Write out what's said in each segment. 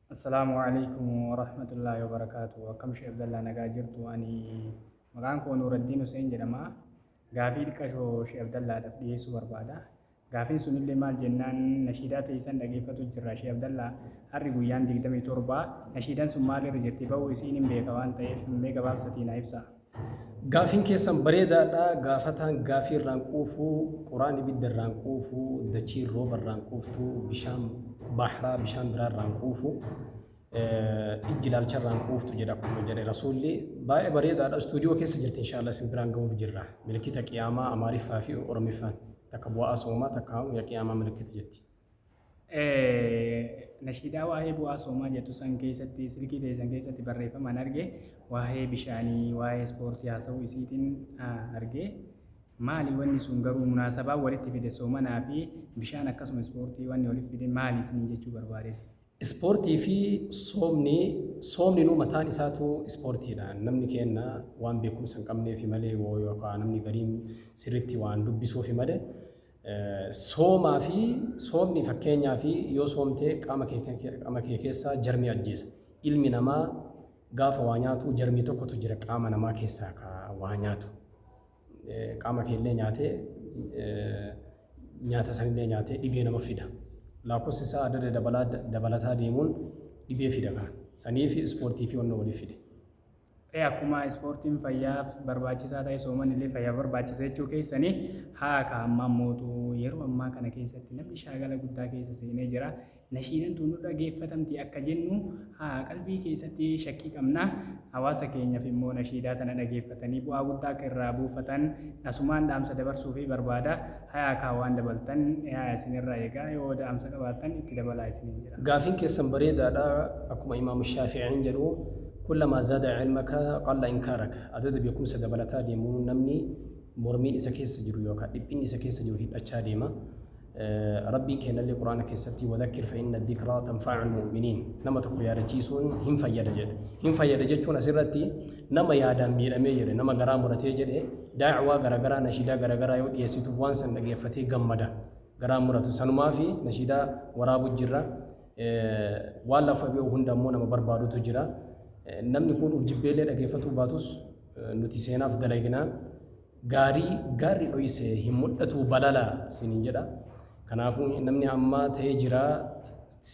Assalamualaikum warahmatullahi wabarakatuh. Akkam Sheikh Abdallah nagaa jirtu ani maqaan koo Nuuraddiin Hussein jedhama. Gaafii xiqqashoo Sheikh Abdallaadhaaf dhiyeessuu barbaada. Gaafiin sunillee maal jennaan nashiidaa teessan dhageeffatu jirra Sheikh Abdallah harri guyyaan 27 nashiidaan sun maalirra jirti bahuu isiin hin beeka waan ta'eef mee gabaabsatii na ibsa. Gaafiin keessan bareedaadha. Gaafataan gaafii irraan quufuu, quraan ibidda irraan quufuu, dachii rooba irraan quuftuu, bishaan bahraa bishaan biraa irraan quufuu, ijji ilaalcha irraan quuftu jedha akkuma jedhe rasuulli. Baay'ee bareedaadha. Istuudiyoo keessa jirti inshaallah isin biraan gahuuf jirra. Milikiita qiyaamaa Amaariffaa fi Oromiffaan takka bu'aa soomaa takka ya qiyaamaa milikiita jetti. Nashiidaa waa'ee bu'aa soomaa jettu san keessatti silkii teessan keessatti barreeffaman arge waa'ee bishaanii waa'ee ispoortii haasa'uu isiitiin arge maali wanni sun garuu munaasabaa walitti fide soomanaa fi bishaan akkasuma ispoortii wanni walitti fide maali isin jechuu barbaadeeti. Ispoortii fi soomni nu mataan isaatu ispoortiidha. Namni kenna waan beekumsa hin qabneef malee yookaan namni gariin sirriitti waan dubbisuuf malee soomaa fi soomni fakkeenyaa fi yoo soomtee qaama kee keessaa jarmii ajjeesa. Ilmi namaa gaafa waa nyaatu jarmii tokkotu jira qaama namaa keessaa waa nyaatu. Qaama keellee nyaatee nyaata sanillee nyaatee dhibee nama fida. Lakkoofsi isaa adda dabalataa deemuun dhibee fida kan. Sanii fi ispoortii fi wanna waliif fide. Akkuma ispoortiin fayyaaf barbaachisaa ta'e sooman illee fayyaa barbaachisa jechuu keessanii haa kaa'ammaa mootu yeroo ammaa kana keessatti namni shaagala guddaa keessa seenee jira. Nashiidaan tun dhageeffatamti akka jennu haa qalbii keessatti shakkii qabna. Hawaasa keenyaaf immoo nashiidaa tana dhageeffatanii bu'aa guddaa akka irraa buufatan asumaan dhaamsa dabarsuu fi barbaada. Haa kaawwan dabaltan isinirraa eegaa yoo dhaamsa qabaatan itti dabalaa isiniin jira. Gaafiin keessan bareedaadha akkuma Imaamu Shaafi'iin jedhu. كلما زاد علمك قل إنكارك. عدد بيكون سدبلتا ديمون نمني مرمين إسا كيس جرو يوكا دبين إسا كيس جرو هيب أتشا ديما ربي كان اللي قرآن كيستي وذكر فإن الذكرى تنفع المؤمنين نما تقول يا رجيسون هم فيدجد هم فيدجد شون أسرتي نما يادم مير نما غرام مرتجد دعوة غرغرا نشيدا غرغرا يود يسيتو وانسن نجفتي جمدا غرام مرتو سنما في نشيدا ورابو جرا ولا فبيو هندمونا مبربادو تجرا namni kun uf jibbeellee dhageeffatu baatus nuti seenaaf dalaginaa gaarii dhoyse hin mul'atu balala siniin jedha. Kanaafuu namni amma ta'ee jira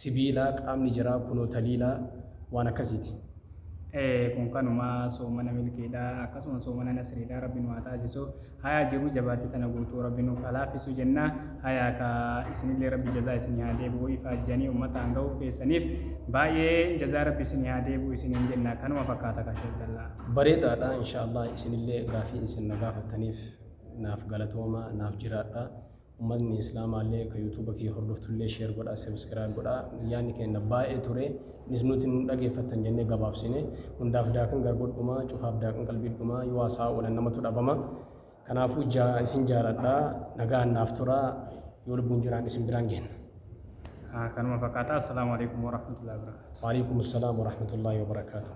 sibiila qaamni jira kunoo taliila waan akkasiiti. Kun kanuma soomana milkiidha akkasuma soomana nasriidha rabbiin waa taasisu hayaa jiru jabaatti tana guutuu rabbiin nuuf halaafisu jenna hayaa ka isinillee rabbi jazaa isinii haa deebi'u ifaajjanii uummataan ga'uuf keessaniif baay'ee jazaa rabbi isinii haa deebi'u isiniin jenna kanuma fakkaata ka Sheikh Abdallah. Bareedaadha inshaallah isinillee gaafii isin na gaafattaniif naaf galatooma naaf jiraadha. Uummatni islaamaallee ka yuutuuba kee hordoftullee sheer godhaa sabiskiraayib godhaa yaadni keenya baay'ee ture nuti nu dhageeffattan jennee gabaabsine hundaaf daakan gargodhuma cufaaf daakan qalbiidhuma yoo haasaa oolan namatu dhabama. Kanaafuu isin jaaladhaa nagaan naaf tura yoo lubbuun jiraan isin biraan geenna. Kanuma fakkaata. Assalaamu alaikum warahmatullahi wabarakatuh. Waalaikum assalaam warahmatullahi wabarakatuh.